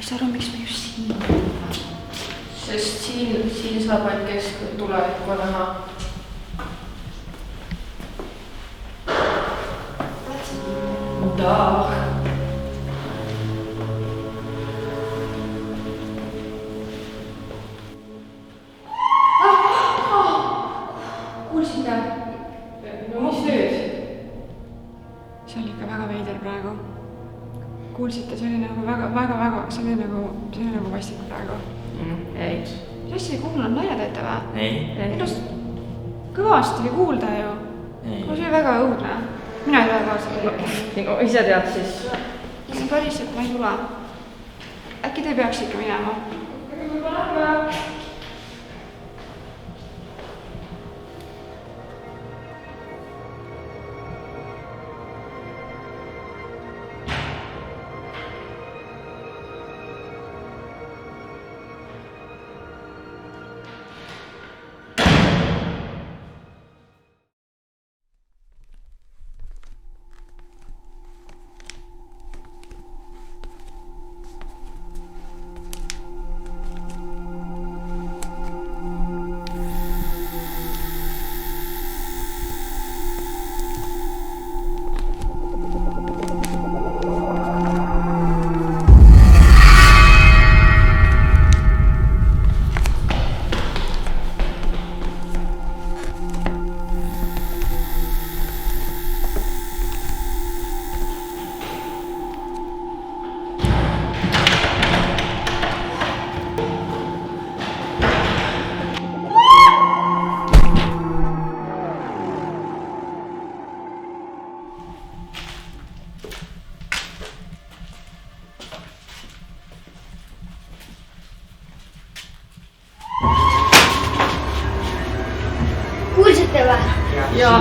sa aru, miks me just siin oleme? Sest siin saab ainult kesktulevikku näha. Dah. Kuulsite? No mis nüüd? See oli ikka väga veider praegu. Kuulsite, see oli nagu väga, see oli nagu vastik praegu. Ei. Mis asja ei kuulnud, naine teete või? Ei. Kõvasti oli kuulda ju. See oli väga õudne. Mina ei tule kaasa. Ise tead siis. See päriselt, ma ei tule. Äkki te peaks ikka minema? Kuulsite või? Ja.